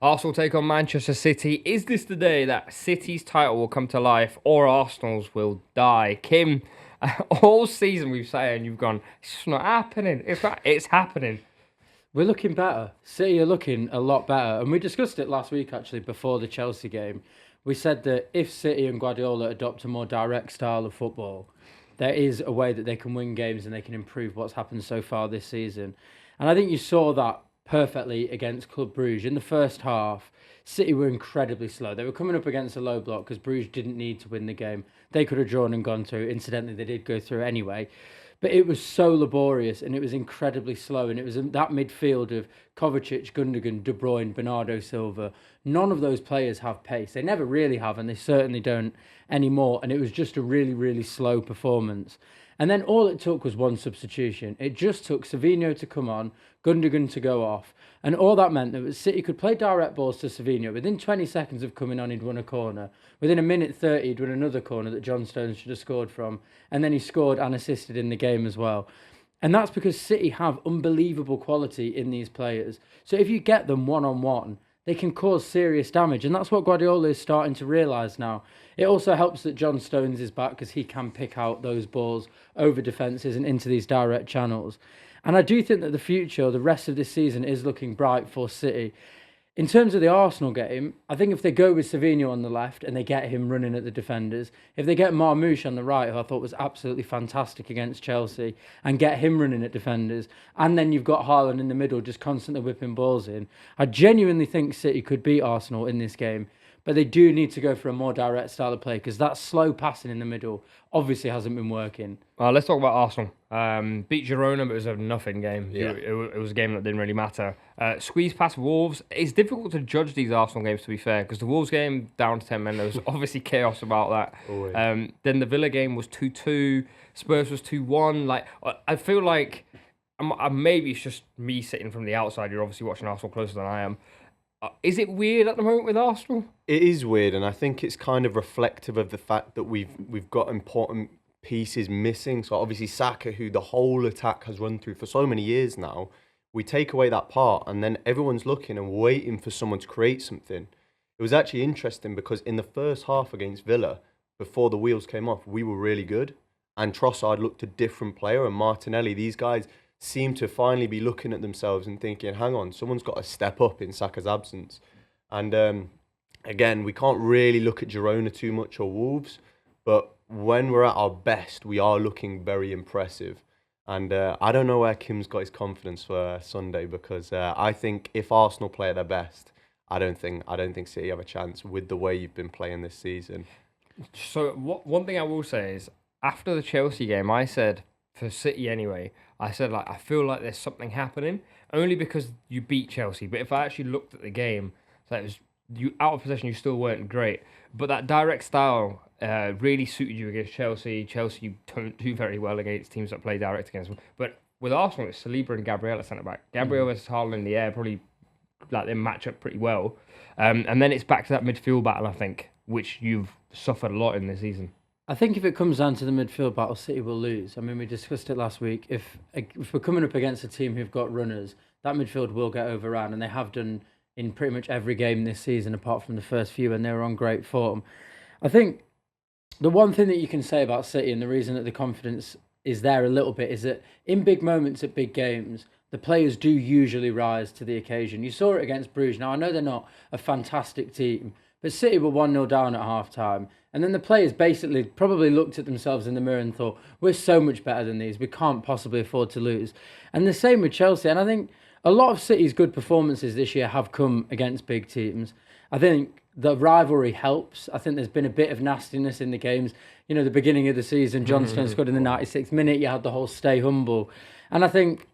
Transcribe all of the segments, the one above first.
Arsenal take on Manchester City. Is this the day that City's title will come to life or Arsenal's will die? Kim, all season we've said and you've gone, it's just not happening. It's happening. We're looking better. City are looking a lot better. And we discussed it last week, actually, before the Chelsea game. We said that if City and Guardiola adopt a more direct style of football, there is a way that they can win games and they can improve what's happened so far this season. And I think you saw that perfectly against Club Brugge. In the first half, City were incredibly slow. They were coming up against a low block because Bruges didn't need to win the game. They could have drawn and gone through. Incidentally, they did go through anyway. But it was so laborious and it was incredibly slow. And it was that midfield of Kovacic, Gundogan, De Bruyne, Bernardo Silva. None of those players have pace. They never really have, and they certainly don't anymore. And it was just a really, really slow performance. And then all it took was one substitution. It just took Savinho to come on, Gundogan to go off. And all that meant that City could play direct balls to Savinho. Within 20 seconds of coming on, he'd won a corner. Within a minute 30, he'd won another corner that John Stones should have scored from. And then he scored and assisted in the game as well. And that's because City have unbelievable quality in these players. So if you get them one-on-one, they can cause serious damage. And that's what Guardiola is starting to realise now. It also helps that John Stones is back because he can pick out those balls over defences and into these direct channels. And I do think that the future, the rest of this season, is looking bright for City. In terms of the Arsenal game, I think if they go with Savinho on the left and they get him running at the defenders, if they get Marmoush on the right, who I thought was absolutely fantastic against Chelsea, and get him running at defenders, and then you've got Haaland in the middle just constantly whipping balls in, I genuinely think City could beat Arsenal in this game. But they do need to go for a more direct style of play because that slow passing in the middle obviously hasn't been working. Let's talk about Arsenal. Beat Girona, but it was a nothing game. Yeah. It was a game that didn't really matter. Squeeze past Wolves. It's difficult to judge these Arsenal games, to be fair, because the Wolves game down to 10 men, there was obviously chaos about that. Then the Villa game was 2-2. Spurs was 2-1. Like, I feel like maybe it's just me sitting from the outside. You're obviously watching Arsenal closer than I am. Is it weird at the moment with Arsenal? It is weird, and I think it's kind of reflective of the fact that we've got important pieces missing. So obviously Saka, who the whole attack has run through for so many years now, we take away that part, and then everyone's looking and waiting for someone to create something. It was actually interesting because in the first half against Villa, before the wheels came off, we were really good, and Trossard looked a different player, and Martinelli, these guys seem to finally be looking at themselves and thinking, hang on, someone's got to step up in Saka's absence. And again, we can't really look at Girona too much or Wolves, but when we're at our best, we are looking very impressive. And I don't know where Kim's got his confidence for Sunday because I think if Arsenal play at their best, I don't think City have a chance with the way you've been playing this season. So one thing I will say is after the Chelsea game, I said, for City anyway, I said, I feel like there's something happening, only because you beat Chelsea. But if I actually looked at the game, so it was you out of possession, you still weren't great. But that direct style really suited you against Chelsea. Chelsea, you don't do very well against teams that play direct against them. But with Arsenal, it's Saliba and Gabriel at centre-back. Gabriel versus Haaland in the air, probably they match up pretty well. And then it's back to that midfield battle, I think, which you've suffered a lot in this season. I think if it comes down to the midfield battle, City will lose. I mean, we discussed it last week. If we're coming up against a team who've got runners, that midfield will get overrun, and they have done in pretty much every game this season, apart from the first few when they were on great form. I think the one thing that you can say about City, and the reason that the confidence is there a little bit, is that in big moments at big games, the players do usually rise to the occasion. You saw it against Bruges. Now, I know they're not a fantastic team, but City were 1-0 down at half-time. And then the players basically probably looked at themselves in the mirror and thought, we're so much better than these. We can't possibly afford to lose. And the same with Chelsea. And I think a lot of City's good performances this year have come against big teams. I think the rivalry helps. I think there's been a bit of nastiness in the games. You know, the beginning of the season, John Stones scored in the 96th minute. You had the whole stay humble. And I think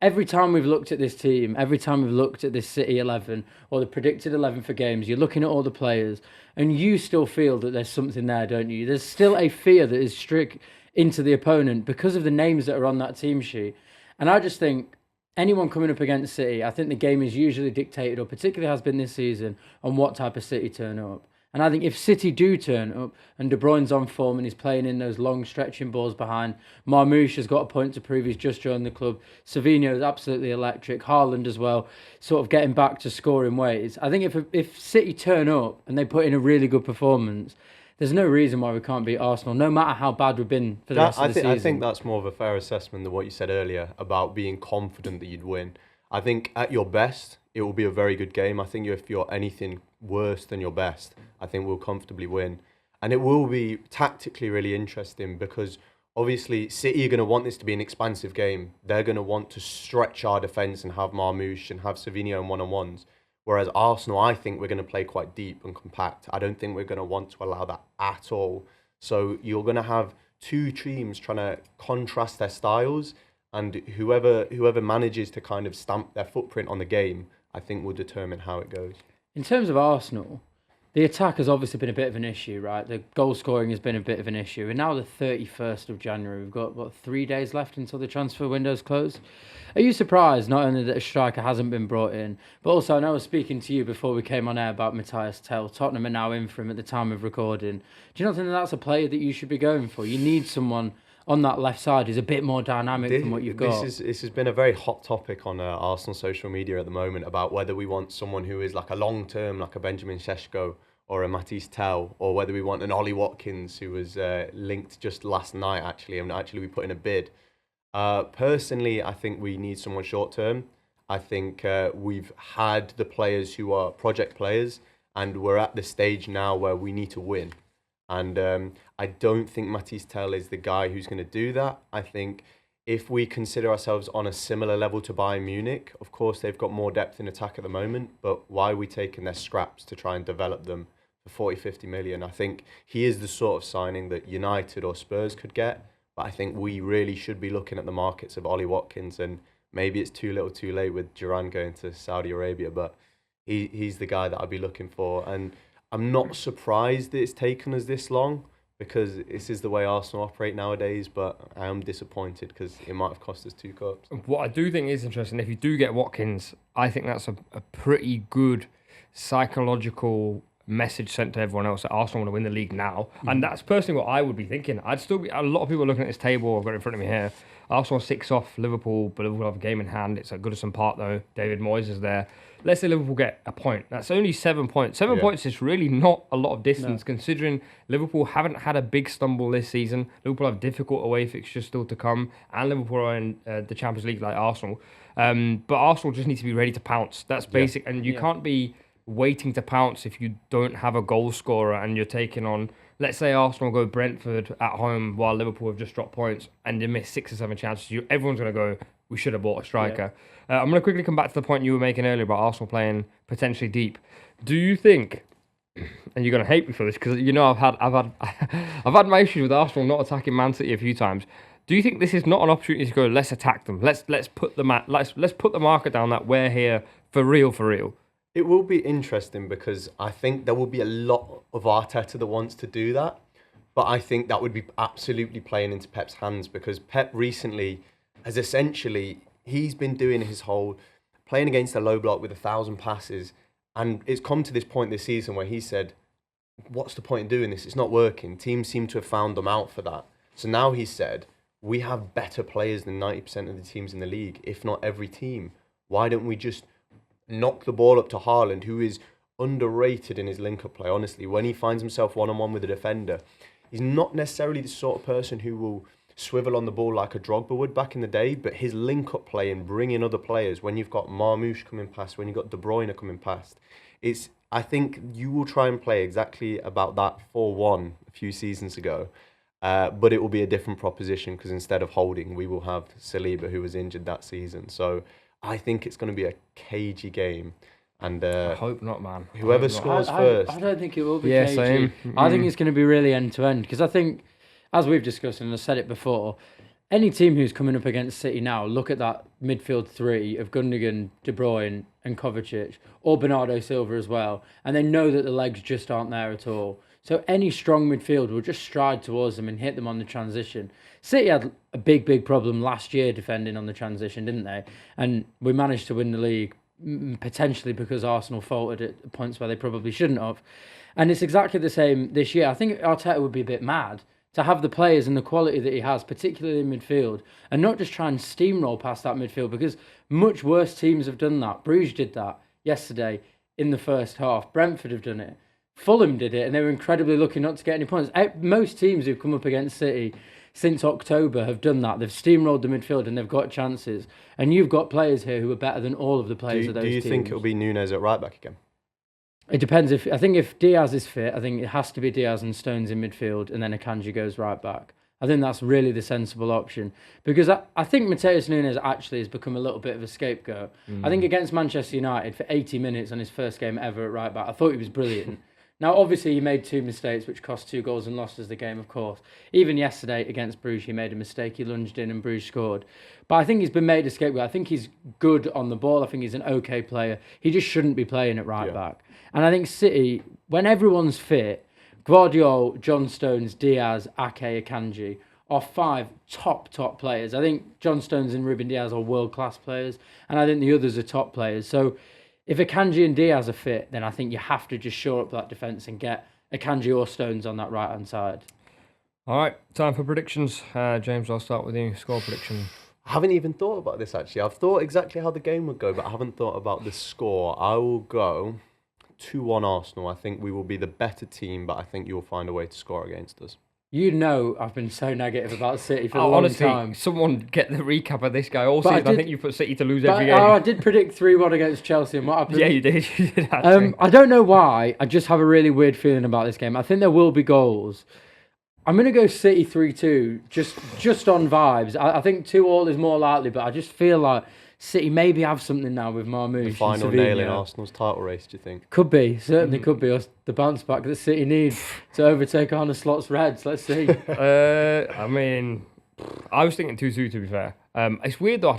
every time we've looked at this team, every time we've looked at this City 11 or the predicted 11 for games, you're looking at all the players and you still feel that there's something there, don't you? There's still a fear that is strict into the opponent because of the names that are on that team sheet. And I just think anyone coming up against City, I think the game is usually dictated, or particularly has been this season, on what type of City turn up. And I think if City do turn up and De Bruyne's on form and he's playing in those long stretching balls behind, Marmoush has got a point to prove, he's just joined the club. Savinho is absolutely electric. Haaland as well, sort of getting back to scoring ways. I think if City turn up and they put in a really good performance, there's no reason why we can't beat Arsenal, no matter how bad we've been for the rest of the season. I think that's more of a fair assessment than what you said earlier about being confident that you'd win. I think at your best, it will be a very good game. I think if you're anything worse than your best, I think we'll comfortably win. And it will be tactically really interesting because obviously City are going to want this to be an expansive game. They're going to want to stretch our defence and have Marmoush and have Savinho in one-on-ones. Whereas Arsenal, I think we're going to play quite deep and compact. I don't think we're going to want to allow that at all. So you're going to have two teams trying to contrast their styles, and whoever manages to kind of stamp their footprint on the game, I think will determine how it goes. In terms of Arsenal, the attack has obviously been a bit of an issue, right? The goal scoring has been a bit of an issue. And now the 31st of January, we've got, 3 days left until the transfer window's closed. Are you surprised not only that a striker hasn't been brought in, but also I know I was speaking to you before we came on air about Matthias Tell. Tottenham are now in for him at the time of recording. Do you not think that's a player that you should be going for? You need someone on that left side who's a bit more dynamic than what you've got. This has been a very hot topic on Arsenal social media at the moment about whether we want someone who is like a long-term, like a Benjamin Šeško or a Matisse Tell, or whether we want an Ollie Watkins who was linked just last night actually, and actually we put in a bid. Personally, I think we need someone short-term. I think we've had the players who are project players, and we're at the stage now where we need to win. And I don't think Matisse Tell is the guy who's going to do that. I think if we consider ourselves on a similar level to Bayern Munich, of course they've got more depth in attack at the moment, but why are we taking their scraps to try and develop them for 40, 50 million? I think he is the sort of signing that United or Spurs could get, but I think we really should be looking at the markets of Ollie Watkins, and maybe it's too little too late with Duran going to Saudi Arabia, but he's the guy that I'd be looking for. And I'm not surprised that it's taken us this long, because this is the way Arsenal operate nowadays, but I am disappointed because it might have cost us 2 cups. What I do think is interesting, if you do get Watkins, I think that's a pretty good psychological message sent to everyone else that Arsenal want to win the league now. And that's personally what I would be thinking. I'd still be, a lot of people are looking at this table, I've got it in front of me here. Arsenal 6 off Liverpool, but Liverpool have a game in hand. It's at Goodison Park though. David Moyes is there. Let's say Liverpool get a point. That's only 7 points. 7 points is really not a lot of distance, considering Liverpool haven't had a big stumble this season. Liverpool have difficult away fixtures still to come, and Liverpool are in the Champions League like Arsenal. But Arsenal just need to be ready to pounce. That's basic, and you can't be waiting to pounce if you don't have a goal scorer and you're taking on, let's say Arsenal go Brentford at home while Liverpool have just dropped points and they miss 6 or 7 chances. Everyone's going to go, we should have bought a striker. I'm going to quickly come back to the point you were making earlier about Arsenal playing potentially deep. Do you think, and you're going to hate me for this because you know I've had my issues with Arsenal not attacking Man City a few times. Do you think this is not an opportunity to go, let's attack them? Let's put the marker down that we're here for real, for real. It will be interesting because I think there will be a lot of Arteta that wants to do that. But I think that would be absolutely playing into Pep's hands, because Pep recently has essentially, he's been doing his whole playing against a low block with 1,000 passes. And it's come to this point this season where he said, what's the point in doing this? It's not working. Teams seem to have found them out for that. So now he said, we have better players than 90% of the teams in the league, if not every team. Why don't we just knock the ball up to Haaland, who is underrated in his link-up play, honestly. When he finds himself one-on-one with a defender, he's not necessarily the sort of person who will swivel on the ball like a Drogba would back in the day, but his link-up play and bringing other players, when you've got Marmoush coming past, when you've got De Bruyne coming past, I think you will try and play exactly about that 4-1 a few seasons ago, but it will be a different proposition, because instead of Holding, we will have Saliba, who was injured that season. So I think it's going to be a cagey game. And I hope not, man. Whoever scores first. I don't think it will be Yeah, cagey. same. I think it's going to be really end-to-end, because I think, as we've discussed and I said it before, any team who's coming up against City now, look at that midfield 3 of Gundogan, De Bruyne and Kovacic, or Bernardo Silva as well, and they know that the legs just aren't there at all. So any strong midfield will just stride towards them and hit them on the transition. City had a big problem last year defending on the transition, didn't they? And we managed to win the league potentially because Arsenal faltered at points where they probably shouldn't have. And it's exactly the same this year. I think Arteta would be a bit mad to have the players and the quality that he has, particularly in midfield, and not just try and steamroll past that midfield, because much worse teams have done that. Bruges did that yesterday in the first half. Brentford have done it. Fulham did it, and they were incredibly lucky not to get any points. Most teams who've come up against City since October have done that. They've steamrolled the midfield and they've got chances. And you've got players here who are better than all of the players of those teams. Do you think it'll be Nunes at right back again? It depends. I think if Diaz is fit, I think it has to be Diaz and Stones in midfield, and then Akanji goes right back. I think that's really the sensible option, because I think Mateus Nunes actually has become a little bit of a scapegoat. I think against Manchester United for 80 minutes on his first game ever at right back, I thought he was brilliant. Now, obviously, he made 2 mistakes, which cost 2 goals and lost us the game, of course. Even yesterday against Bruges, he made a mistake. He lunged in and Bruges scored. But I think he's been made a scapegoat. I think he's good on the ball. I think he's an okay player. He just shouldn't be playing at right back. And I think City, when everyone's fit, Guardiola, John Stones, Diaz, Ake, Akanji are 5 top players. I think John Stones and Ruben Diaz are world-class players, and I think the others are top players. So if Akanji and Diaz are fit, then I think you have to just shore up that defence and get Akanji or Stones on that right-hand side. All right, time for predictions. James, I'll start with you. Score prediction. I haven't even thought about this, actually. I've thought exactly how the game would go, but I haven't thought about the score. I will go 2-1 Arsenal. I think we will be the better team, but I think you'll find a way to score against us. You know I've been so negative about City for a long time. Honestly, someone get the recap of this guy all season. I think you put City to lose every game. I did predict 3-1 against Chelsea, and what happened? Yeah, you did. You did actually. I don't know why. I just have a really weird feeling about this game. I think there will be goals. I'm going to go City 3-2, just on vibes. I think 2-2 is more likely, but I just feel like City maybe have something now with Marmoush. The final nail in Arsenal's title race, do you think? Could be, certainly could be. The bounce back that City need to overtake Arne Slot's Reds. Let's see. I mean, I was thinking 2-2 to be fair. It's weird though.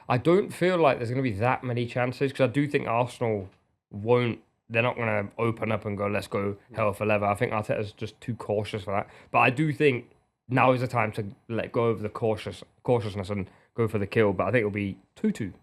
I don't feel like there's going to be that many chances, because I do think Arsenal won't. They're not going to open up and go, let's go hell for leather. I think Arteta's just too cautious for that. But I do think now is the time to let go of the cautiousness and go for the kill. But I think it'll be 2-2.